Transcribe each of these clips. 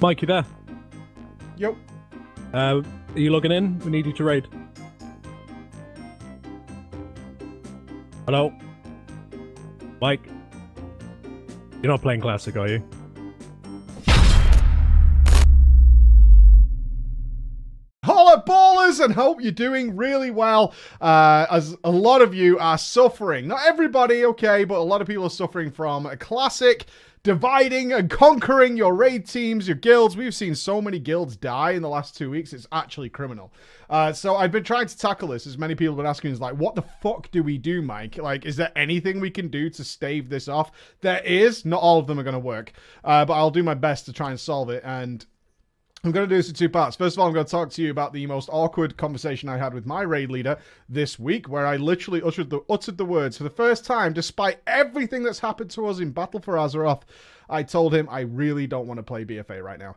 Mike, you there? Yep. Are you logging in? We need you to raid. Hello? Mike? You're not playing Classic, are you? Holla ballers, and hope you're doing really well, as a lot of you are suffering. Not everybody, okay, but a lot of people are suffering from a Classic dividing and conquering your raid teams, your guilds. We've seen so many guilds die in the last 2 weeks, it's actually criminal. So I've been trying to tackle this, as many people have been asking, is like, what the fuck do we do, Mike? Like, is there anything we can do to stave this off? There is. Not all of them are going to work, but I'll do my best to try and solve it, and I'm going to do this in two parts. First of all, I'm going to talk to you about the most awkward conversation I had with my raid leader this week, where I literally uttered the words for the first time, despite everything that's happened to us in Battle for Azeroth. I told him I really don't want to play BFA right now.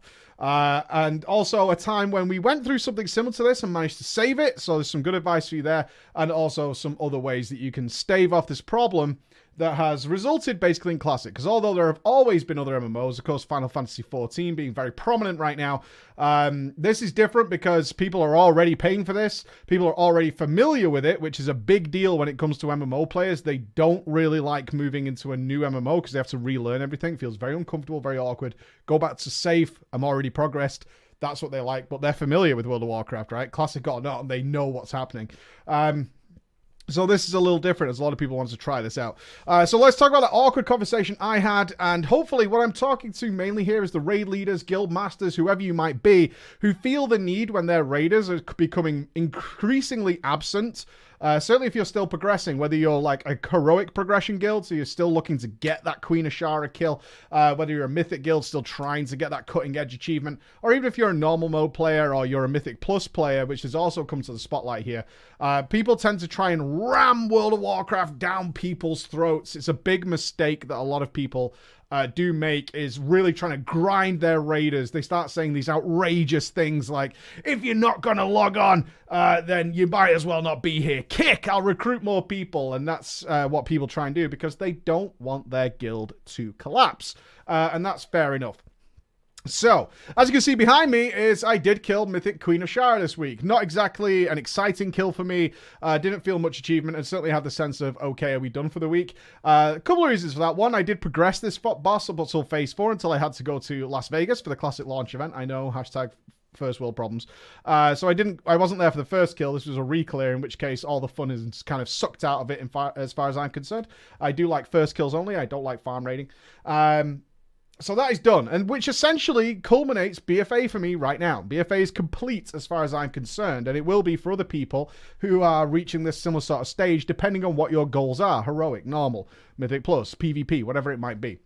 And also a time when we went through something similar to this and managed to save it. So there's some good advice for you there, and also some other ways that you can stave off this problem that has resulted basically in Classic. Because although there have always been other MMOs, of course Final Fantasy XIV being very prominent right now, this is different because people are already paying for this. People are already familiar with it, which is a big deal when it comes to MMO players. They don't really like moving into a new MMO because they have to relearn everything. It feels very uncomfortable, very awkward. Go back to safe. I'm already progressed. That's what they like, but they're familiar with World of Warcraft, right? Classic or not, and they know what's happening. So this is a little different, as a lot of people want to try this out. So let's talk about that awkward conversation I had, and hopefully what I'm talking to mainly here is the raid leaders, guild masters, whoever you might be, who feel the need when their raiders are becoming increasingly absent. Certainly if you're still progressing, whether you're like a heroic progression guild, so you're still looking to get that Queen Ashara kill, whether you're a mythic guild still trying to get that cutting edge achievement, or even if you're a normal mode player or you're a mythic plus player, which has also come to the spotlight here, people tend to try and ram World of Warcraft down people's throats. It's a big mistake that a lot of people do make, is really trying to grind their raiders. They start saying these outrageous things like, if you're not going to log on, then you might as well not be here. Kick, I'll recruit more people. And that's what people try and do because they don't want their guild to collapse. And that's fair enough. So, as you can see behind me is I did kill Mythic Queen Ashara this week. Not exactly an exciting kill for me. Didn't feel much achievement and certainly had the sense of, okay, are we done for the week? A couple of reasons for that. One, I did progress this boss up until Phase 4 until I had to go to Las Vegas for the Classic launch event. I know, hashtag first world problems. So I wasn't there for the first kill. This was a re-clear, in which case all the fun is kind of sucked out of it as far as I'm concerned. I do like first kills only. I don't like farm raiding. So that is done, and which essentially culminates BFA for me right now. BFA is complete as far as I'm concerned, and it will be for other people who are reaching this similar sort of stage, depending on what your goals are. Heroic, normal, Mythic Plus, PvP, whatever it might be.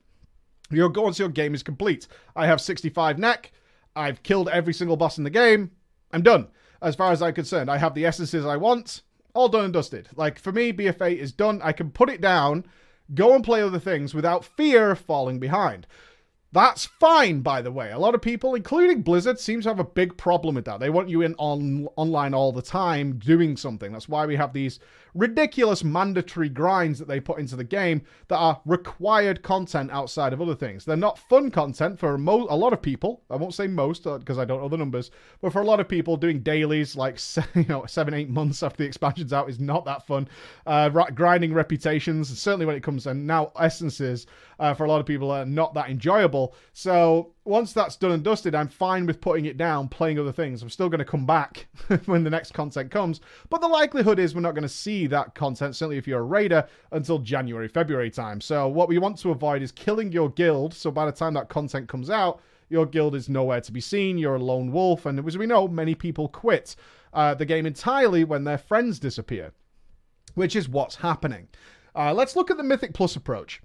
Once your game is complete. I have 65 neck. I've killed every single boss in the game. I'm done. As far as I'm concerned, I have the essences I want. All done and dusted. Like, for me, BFA is done. I can put it down, go and play other things without fear of falling behind. That's fine, by the way. A lot of people, including Blizzard, seem to have a big problem with that. They want you in online all the time doing something. That's why we have these ridiculous mandatory grinds that they put into the game that are required content outside of other things. They're not fun content for a lot of people. I won't say most because I don't know the numbers, but for a lot of people, doing dailies like 7-8 months after the expansion's out is not that fun. Grinding reputations, certainly when it comes to now essences, for a lot of people are not that enjoyable. So once that's done and dusted, I'm fine with putting it down, playing other things. I'm still going to come back when the next content comes, but the likelihood is we're not going to see that content, certainly if you're a raider, until January, February time. So what we want to avoid is killing your guild, so by the time that content comes out, your guild is nowhere to be seen, you're a lone wolf, and as we know, many people quit the game entirely when their friends disappear, which is what's happening. Let's look at the Mythic Plus approach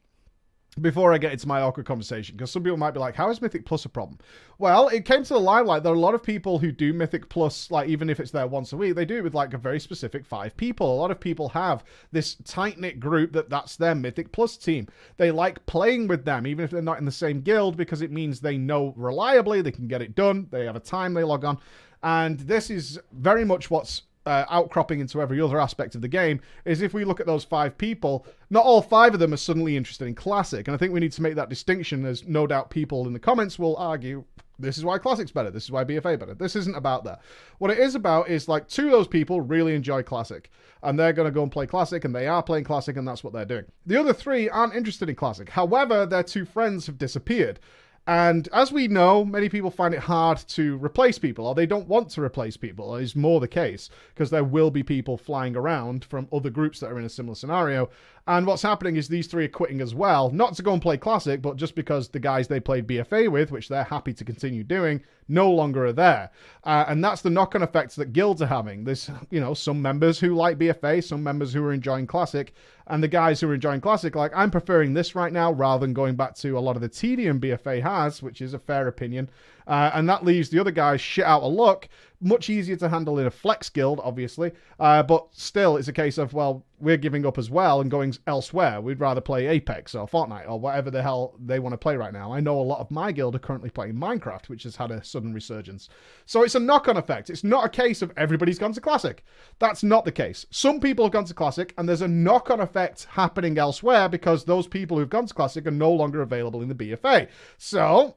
before I get into my awkward conversation, because some people might be like, how is Mythic Plus a problem? Well, it came to the limelight. There are a lot of people who do Mythic Plus, like even if it's there once a week, they do it with like a very specific 5 people. A lot of people have this tight-knit group that's their Mythic Plus team. They like playing with them, even if they're not in the same guild, because it means they know reliably, they can get it done, they have a time they log on. And this is very much what's outcropping into every other aspect of the game, is if we look at those 5 people, not all 5 of them are suddenly interested in Classic. And I think we need to make that distinction, as no doubt people in the comments will argue This is why Classic's better. This is why BFA better. This isn't about that. What it is about is like 2 of those people really enjoy Classic and they're going to go and play Classic and they are playing Classic and that's what they're doing. The other 3 aren't interested in Classic. However, their 2 friends have disappeared. And as we know, many people find it hard to replace people, or they don't want to replace people, is more the case, because there will be people flying around from other groups that are in a similar scenario. And what's happening is these 3 are quitting as well, not to go and play Classic, but just because the guys they played BFA with, which they're happy to continue doing, no longer are there. And that's the knock-on effects that guilds are having. There's, some members who like BFA, some members who are enjoying Classic, and the guys who are enjoying Classic, like, I'm preferring this right now rather than going back to a lot of the tedium BFA has, which is a fair opinion. And that leaves the other guys shit out of luck. Much easier to handle in a flex guild, obviously. But still, it's a case of, well, we're giving up as well and going elsewhere. We'd rather play Apex or Fortnite or whatever the hell they want to play right now. I know a lot of my guild are currently playing Minecraft, which has had a sudden resurgence. So it's a knock-on effect. It's not a case of everybody's gone to Classic. That's not the case. Some people have gone to Classic, and there's a knock-on effect happening elsewhere because those people who've gone to Classic are no longer available in the BFA. So,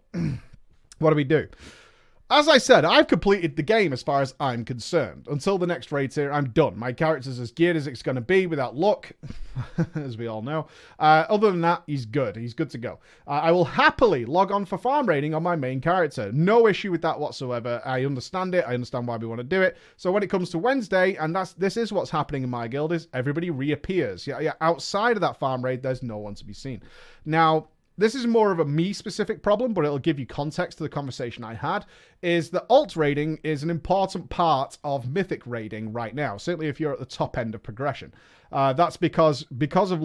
what do we do? As I said, I've completed the game as far as I'm concerned. Until the next raid tier, I'm done. My character's as geared as it's going to be without luck, as we all know. Other than that, he's good. He's good to go. I will happily log on for farm raiding on my main character. No issue with that whatsoever. I understand it. I understand why we want to do it. So when it comes to Wednesday, and this is what's happening in my guild, is everybody reappears. Yeah, outside of that farm raid, there's no one to be seen. Now, this is more of a me-specific problem, but it'll give you context to the conversation I had, is that alt raiding is an important part of mythic raiding right now, certainly if you're at the top end of progression. That's because of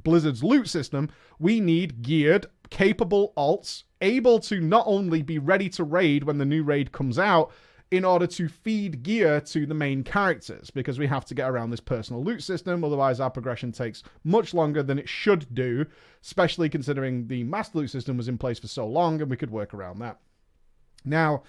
Blizzard's loot system, we need geared, capable alts, able to not only be ready to raid when the new raid comes out, in order to feed gear to the main characters, because we have to get around this personal loot system, otherwise our progression takes much longer than it should do, especially considering the master loot system was in place for so long and we could work around that. Now,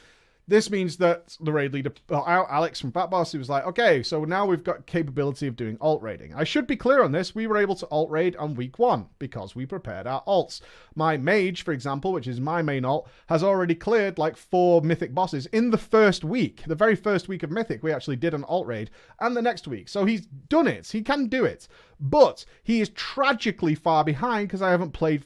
this means that the raid leader, Alex from Fat Boss, he was like, okay, so now we've got capability of doing alt raiding. I should be clear on this. We were able to alt raid on week 1 because we prepared our alts. My mage, for example, which is my main alt, has already cleared like 4 mythic bosses in the first week. The very first week of mythic, we actually did an alt raid, and the next week. So he's done it. He can do it. But he is tragically far behind because I haven't played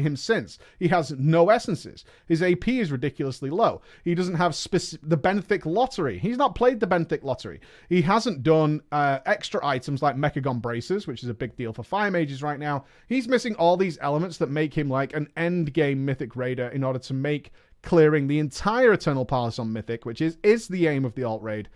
him since. He has no essences. His AP is ridiculously low. He doesn't have the Benthic Lottery. He's not played the Benthic Lottery. He hasn't done extra items like Mechagon Braces, which is a big deal for fire mages right now. He's missing all these elements that make him like an end game mythic raider in order to make clearing the entire Eternal Palace on mythic, which is the aim of the alt raid,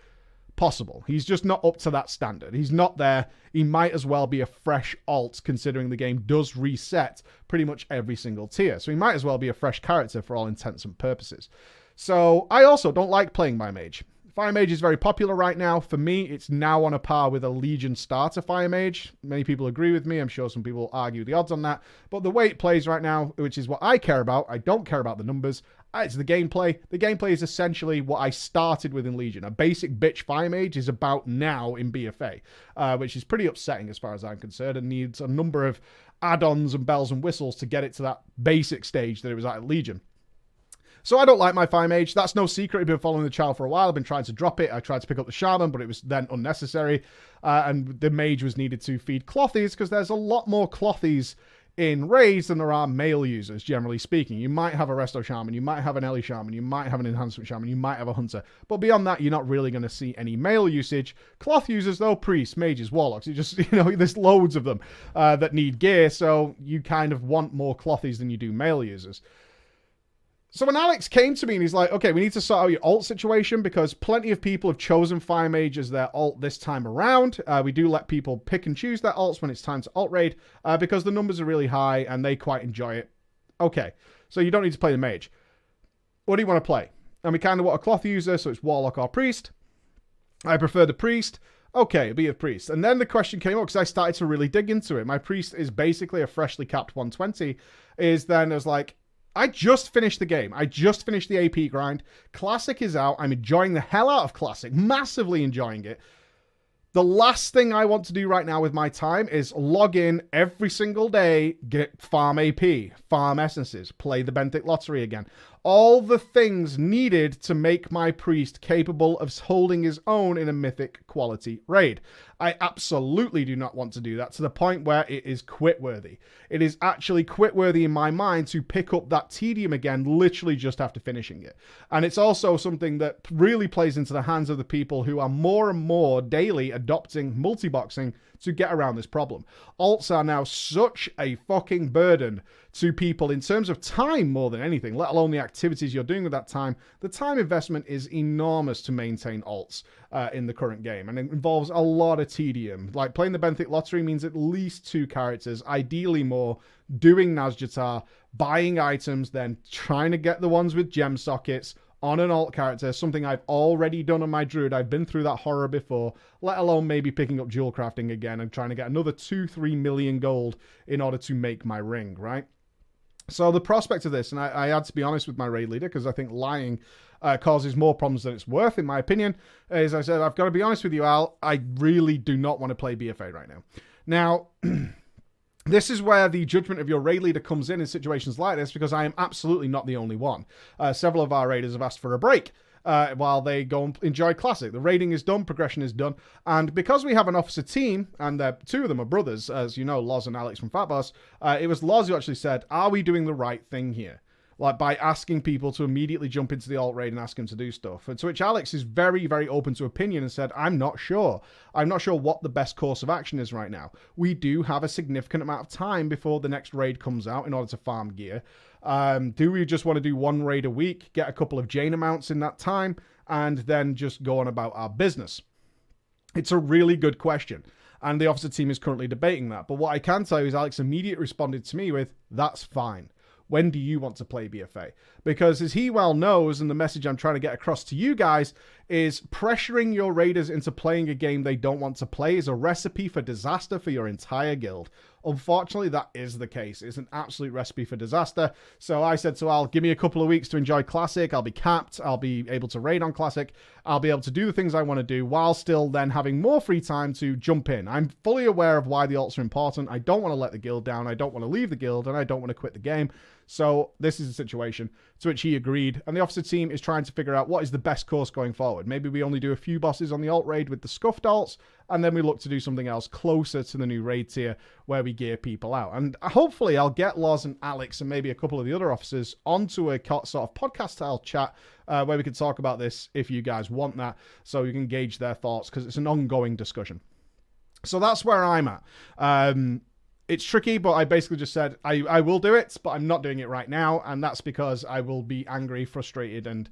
possible. He's just not up to that standard. He's not there. He might as well be a fresh alt, considering the game does reset pretty much every single tier. So he might as well be a fresh character for all intents and purposes. So I also don't like playing my mage. Fire Mage is very popular right now. For me, it's now on a par with a Legion starter Fire Mage. Many people agree with me. I'm sure some people argue the odds on that. But the way it plays right now, which is what I care about, I don't care about the numbers. It's the gameplay. The gameplay is essentially what I started with in Legion. A basic bitch Fire Mage is about now in BFA, which is pretty upsetting as far as I'm concerned, and needs a number of add-ons and bells and whistles to get it to that basic stage that it was at Legion. So I don't like my Fire Mage. That's no secret. I've been following the child for a while. I've been trying to drop it. I tried to pick up the Shaman, but it was then unnecessary. And the Mage was needed to feed Clothies, because there's a lot more Clothies in raids than there are male users, generally speaking. You might have a Resto Shaman, you might have an Ellie Shaman, you might have an Enhancement Shaman, you might have a Hunter. But beyond that, you're not really going to see any male usage. Cloth users, though, priests, mages, warlocks, you just, there's loads of them that need gear, so you kind of want more Clothies than you do male users. So when Alex came to me and he's like, okay, we need to sort out your alt situation, because plenty of people have chosen Fire Mage as their alt this time around. We do let people pick and choose their alts when it's time to alt raid, because the numbers are really high and they quite enjoy it. Okay, so you don't need to play the Mage. What do you want to play? And we kind of want a Cloth user, so it's Warlock or Priest. I prefer the Priest. Okay, be a Priest. And then the question came up, because I started to really dig into it. My Priest is basically a freshly capped 120. I was like, I just finished the game. I just finished the AP grind. Classic is out. I'm enjoying the hell out of Classic. Massively enjoying it. The last thing I want to do right now with my time is log in every single day, get farm AP, farm essences, play the Benthic Lottery again. all the things needed to make my priest capable of holding his own in a mythic quality raid. I absolutely do not want to do that to the point where it is quit-worthy. It is actually quit-worthy in my mind to pick up that tedium again, literally just after finishing it. And it's also something that really plays into the hands of the people who are more and more daily adopting multi-boxing to get around this problem. Alts are now such a fucking burden to people in terms of time more than anything, let alone the activities you're doing with that time. The time investment is enormous to maintain alts in the current game, and it involves a lot of tedium. Like playing the Benthic Lottery means at least 2 characters, ideally more, doing Nazjatar, buying items, then trying to get the ones with gem sockets on an alt character, something I've already done on my druid. I've been through that horror before, let alone maybe picking up jewel crafting again and trying to get another 2-3 million gold in order to make my ring, right? So the prospect of this, and I had to be honest with my raid leader because I think lying causes more problems than it's worth, in my opinion, is I said, I've got to be honest with you, Al, I really do not want to play BFA right now. Now, this is where the judgment of your raid leader comes in situations like this, because I am absolutely not the only one. Several of our raiders have asked for a break while they go and enjoy Classic. The raiding is done, progression is done, and because we have an officer team, and 2 of them are brothers, as you know, Loz and Alex from Fat Boss, it was Loz who actually said, are we doing the right thing here? Like by asking people to immediately jump into the alt raid and ask them to do stuff. And to which Alex is very, very open to opinion and said, I'm not sure. I'm not sure what the best course of action is right now. We do have a significant amount of time before the next raid comes out in order to farm gear. Do we just want to do 1 raid a week, get a couple of Jane amounts in that time, and then just go on about our business? It's a really good question. And the officer team is currently debating that. But what I can tell you is Alex immediately responded to me with, that's fine. When do you want to play BFA? Because as he well knows, and the message I'm trying to get across to you guys, is pressuring your raiders into playing a game they don't want to play is a recipe for disaster for your entire guild. Unfortunately, that is the case. It's an absolute recipe for disaster. So I said to Al, give me a couple of weeks to enjoy Classic. I'll be capped. I'll be able to raid on Classic. I'll be able to do the things I want to do while still then having more free time to jump in. I'm fully aware of why the alts are important. I don't want to let the guild down. I don't want to leave the guild, and I don't want to quit the game. So this is the situation, to which he agreed. And the officer team is trying to figure out what is the best course going forward. Maybe we only do a few bosses on the alt raid with the scuffed alts, and then we look to do something else closer to the new raid tier where we gear people out. And hopefully I'll get Loz and Alex and maybe a couple of the other officers onto a sort of podcast-style chat where we can talk about this if you guys want that, so you can gauge their thoughts, because it's an ongoing discussion. So that's where I'm at. It's tricky, but I basically just said I will do it, but I'm not doing it right now, and that's because I will be angry, frustrated, and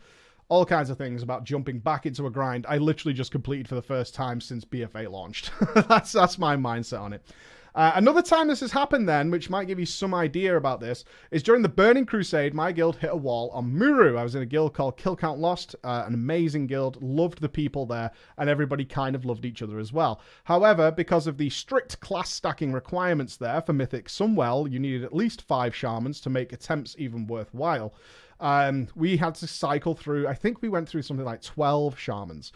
all kinds of things about jumping back into a grind I literally just completed for the first time since BFA launched. That's my mindset on it. Another time this has happened then, which might give you some idea about this, is during the Burning Crusade, my guild hit a wall on Muru. I was in a guild called Kill Count Lost, an amazing guild, loved the people there, and everybody kind of loved each other as well. However, because of the strict class stacking requirements there for Mythic Sunwell, you needed at least 5 shamans to make attempts even worthwhile. We had to cycle through, I think we went through something like 12 shamans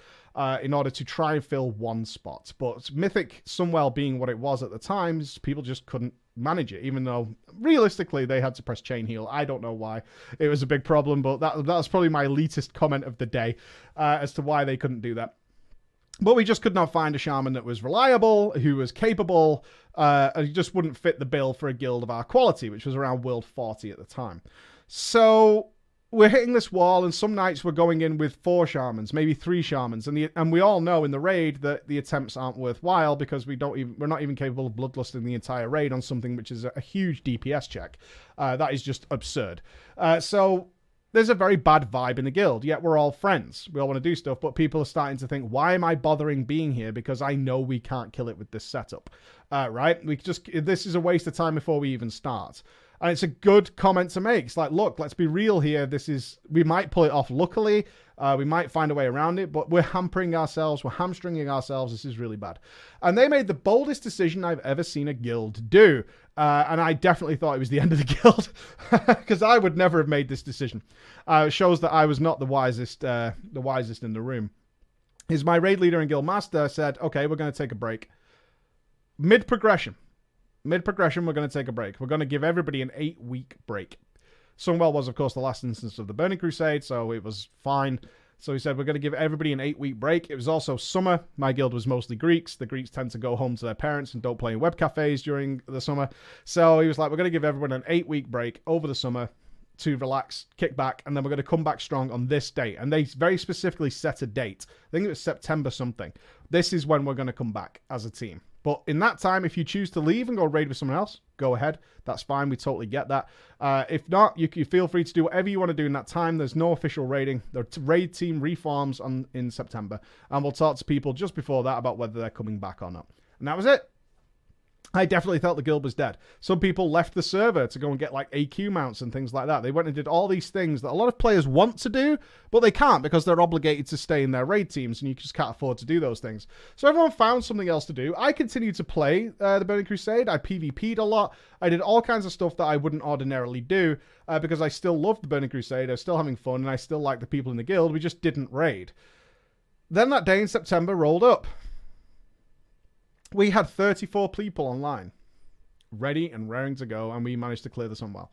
in order to try and fill 1 spot. But Mythic Sunwell being what it was at the time, people just couldn't manage it, even though realistically they had to press chain heal. I don't know why. It was a big problem, but that was probably my elitist comment of the day as to why they couldn't do that. But we just could not find a shaman that was reliable, who was capable, and just wouldn't fit the bill for a guild of our quality, which was around World 40 at the time. So we're hitting this wall, and some nights we're going in with 4 shamans, maybe 3 shamans, and we all know in the raid that the attempts aren't worthwhile because we're not even capable of bloodlusting the entire raid on something which is a huge DPS check. That is just absurd. So there's a very bad vibe in the guild, yet we're all friends. We all want to do stuff, but people are starting to think, why am I bothering being here? Because I know we can't kill it with this setup, right? This is a waste of time before we even start. And it's a good comment to make. It's like, look, let's be real here. We might pull it off luckily. We might find a way around it, but we're hampering ourselves. We're hamstringing ourselves. This is really bad. And they made the boldest decision I've ever seen a guild do. And I definitely thought it was the end of the guild because I would never have made this decision. It shows that I was not the wisest in the room. My raid leader and guild master said, okay, we're going to take a break. Mid-progression, we're going to take a break. We're going to give everybody an 8-week break. Sunwell was, of course, the last instance of the Burning Crusade, so it was fine. So he said, we're going to give everybody an 8-week break. It was also summer. My guild was mostly Greeks. The Greeks tend to go home to their parents and don't play in web cafes during the summer. So he was like, we're going to give everyone an 8-week break over the summer to relax, kick back, and then we're going to come back strong on this date. And they very specifically set a date. I think it was September something. This is when we're going to come back as a team. But in that time, if you choose to leave and go raid with someone else, go ahead. That's fine. We totally get that. If not, you feel free to do whatever you want to do in that time. There's no official raiding. The raid team reforms in September. And we'll talk to people just before that about whether they're coming back or not. And that was it. I definitely felt the guild was dead. Some people left the server to go and get like AQ mounts and things like that. They went and did all these things that a lot of players want to do, but they can't because they're obligated to stay in their raid teams and you just can't afford to do those things. So everyone found something else to do. I continued to play the Burning Crusade. I PvP'd a lot. I did all kinds of stuff that I wouldn't ordinarily do because I still loved the Burning Crusade. I was still having fun and I still liked the people in the guild. We just didn't raid. Then that day in September rolled up. We had 34 people online, ready and raring to go, and we managed to clear the Sunwell.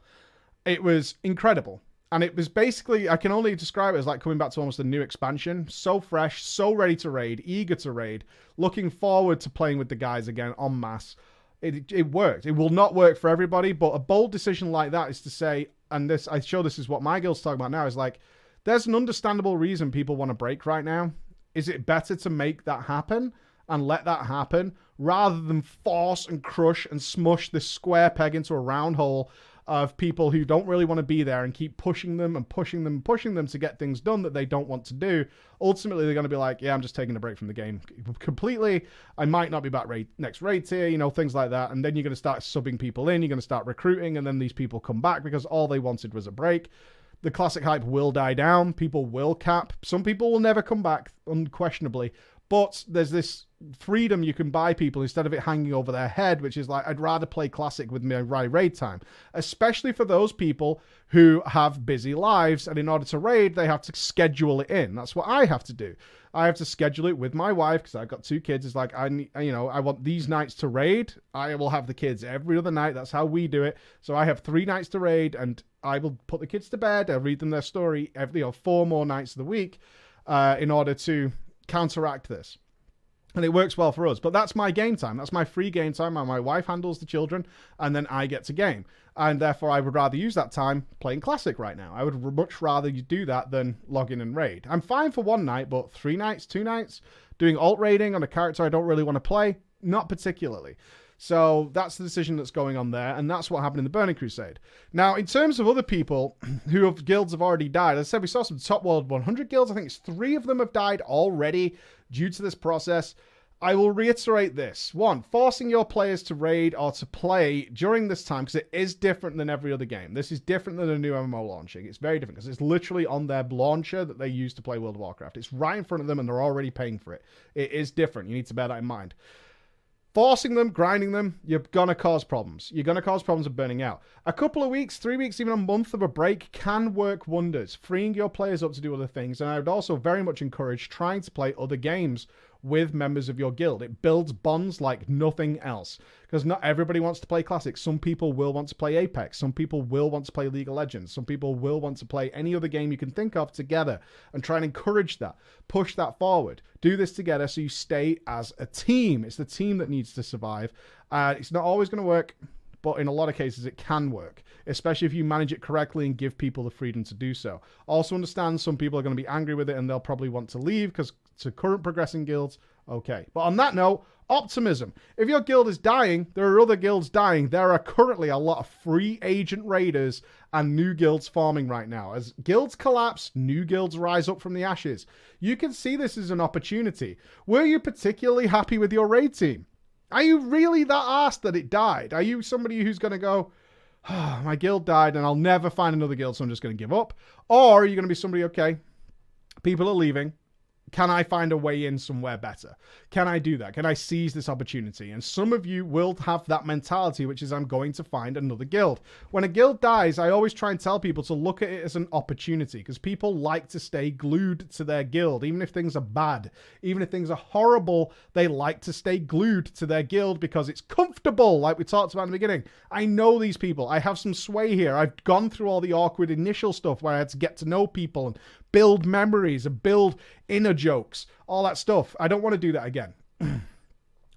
It was incredible. And it was basically, I can only describe it as like coming back to almost a new expansion. So fresh, so ready to raid, eager to raid, looking forward to playing with the guys again en masse. It worked. It will not work for everybody, but a bold decision like that is to say, and this, I show this is what my guild's talking about now, is like, there's an understandable reason people want to break right now. Is it better to make that happen and let that happen rather than force and crush and smush this square peg into a round hole of people who don't really want to be there and keep pushing them and pushing them and pushing them to get things done that they don't want to do? Ultimately, they're going to be like, yeah, I'm just taking a break from the game completely. I might not be back next raid tier, you know, things like that. And then you're going to start subbing people in. You're going to start recruiting. And then these people come back because all they wanted was a break. The classic hype will die down. People will cap. Some people will never come back, unquestionably. But there's this freedom you can buy people instead of it hanging over their head, which is like, I'd rather play classic with my raid time, especially for those people who have busy lives. And in order to raid, they have to schedule it in. That's what I have to do. I have to schedule it with my wife because I've got 2 kids. It's like, I want these nights to raid. I will have the kids every other night. That's how we do it. So I have 3 nights to raid and I will put the kids to bed. I'll read them their story every 4 more nights of the week in order to counteract this. And it works well for us. But that's my game time. That's my free game time. And my wife handles the children and then I get to game. And therefore I would rather use that time playing classic right now. I would much rather you do that than log in and raid. I'm fine for 1 night, but 3 nights, 2 nights, doing alt raiding on a character I don't really want to play, not particularly. So that's the decision that's going on there, and that's what happened in the Burning Crusade. Now, in terms of other people who have guilds have already died, as I said, we saw some top world 100 guilds. I think it's 3 of them have died already due to this process. I will reiterate this. 1, forcing your players to raid or to play during this time, because it is different than every other game. This is different than a new MMO launching. It's very different because it's literally on their launcher that they use to play World of Warcraft. It's right in front of them and they're already paying for it. It is different. You need to bear that in mind. Forcing them, grinding them, you're going to cause problems. You're going to cause problems of burning out. A couple of weeks, 3 weeks, even a month of a break can work wonders, freeing your players up to do other things. And I would also very much encourage trying to play other games with members of your guild. It builds bonds like nothing else. Because not everybody wants to play Classic. Some people will want to play Apex. Some people will want to play League of Legends. Some people will want to play any other game you can think of together and try and encourage that. Push that forward. Do this together so you stay as a team. It's the team that needs to survive. It's not always going to work, but in a lot of cases it can work, especially if you manage it correctly and give people the freedom to do so. Also understand some people are going to be angry with it and they'll probably want to leave because to current progressing guilds, okay. But on that note, optimism. If your guild is dying, there are other guilds dying. There are currently a lot of free agent raiders and new guilds forming right now. As guilds collapse, new guilds rise up from the ashes. You can see this as an opportunity. Were you particularly happy with your raid team? Are you really that arsed that it died? Are you somebody who's going to go, oh, my guild died and I'll never find another guild, so I'm just going to give up? Or are you going to be somebody, okay, people are leaving, Can I find a way in somewhere better? Can I do that? Can I seize this opportunity? And some of you will have that mentality, which is I'm going to find another guild. When a guild dies, I always try and tell people to look at it as an opportunity, because people like to stay glued to their guild. Even if things are bad, even if things are horrible, they like to stay glued to their guild because it's comfortable, like we talked about in the beginning. I know these people. I have some sway here. I've gone through all the awkward initial stuff where I had to get to know people and build memories and build inner jokes, all that stuff. I don't want to do that again.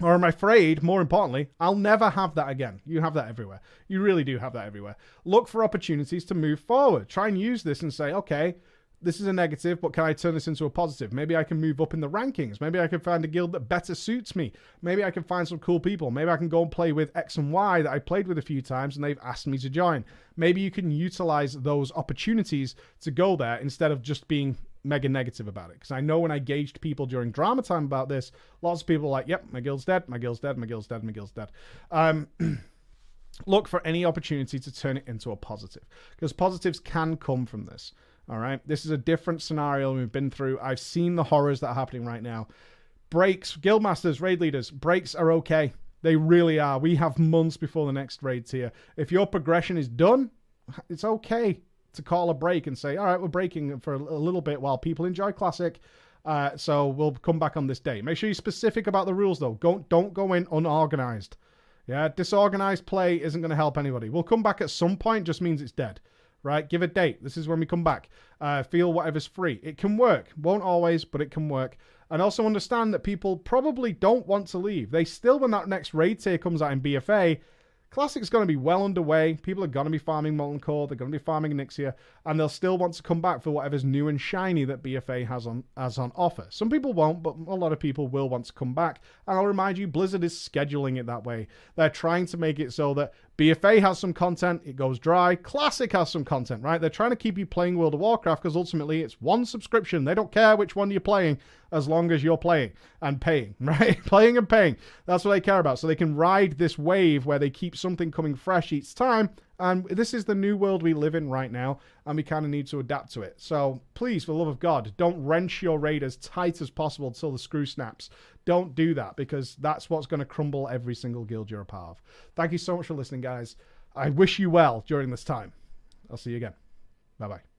Or I'm afraid, more importantly, I'll never have that again. You have that everywhere. You really do have that everywhere. Look for opportunities to move forward. Try and use this and say, okay, this is a negative, but can I turn this into a positive? Maybe I can move up in the rankings. Maybe I can find a guild that better suits me. Maybe I can find some cool people. Maybe I can go and play with X and Y that I played with a few times and they've asked me to join. Maybe you can utilize those opportunities to go there instead of just being mega negative about it. Because I know when I gauged people during drama time about this, lots of people were like, yep, my guild's dead, my guild's dead, my guild's dead, my guild's dead. Look for any opportunity to turn it into a positive, because positives can come from this. All right. This is a different scenario we've been through. I've seen the horrors that are happening right now. Breaks, guildmasters, raid leaders, breaks are okay. They really are. We have months before the next raid tier. If your progression is done, it's okay to call a break and say, all right, we're breaking for a little bit while people enjoy Classic. So we'll come back on this day. Make sure you're specific about the rules, though. Don't go in unorganized. Yeah, disorganized play isn't going to help anybody. We'll come back at some point, just means it's dead. Right? Give a date. This is when we come back. Feel whatever's free. It can work. Won't always, but it can work. And also understand that people probably don't want to leave. They still, when that next raid tier comes out in BFA, Classic's going to be well underway. People are going to be farming Molten Core. They're going to be farming Nixia. And they'll still want to come back for whatever's new and shiny that BFA has on offer. Some people won't, but a lot of people will want to come back. And I'll remind you, Blizzard is scheduling it that way. They're trying to make it so that BFA has some content, it goes dry. Classic has some content, right? They're trying to keep you playing World of Warcraft because ultimately it's one subscription. They don't care which one you're playing as long as you're playing and paying, right? Playing and paying. That's what they care about. So they can ride this wave where they keep something coming fresh each time. And this is the new world we live in right now, and we kind of need to adapt to it. So please, for the love of God, don't wrench your raid as tight as possible until the screw snaps. Don't do that, because that's what's going to crumble every single guild you're a part of. Thank you so much for listening, guys. I wish you well during this time. I'll see you again. Bye-bye.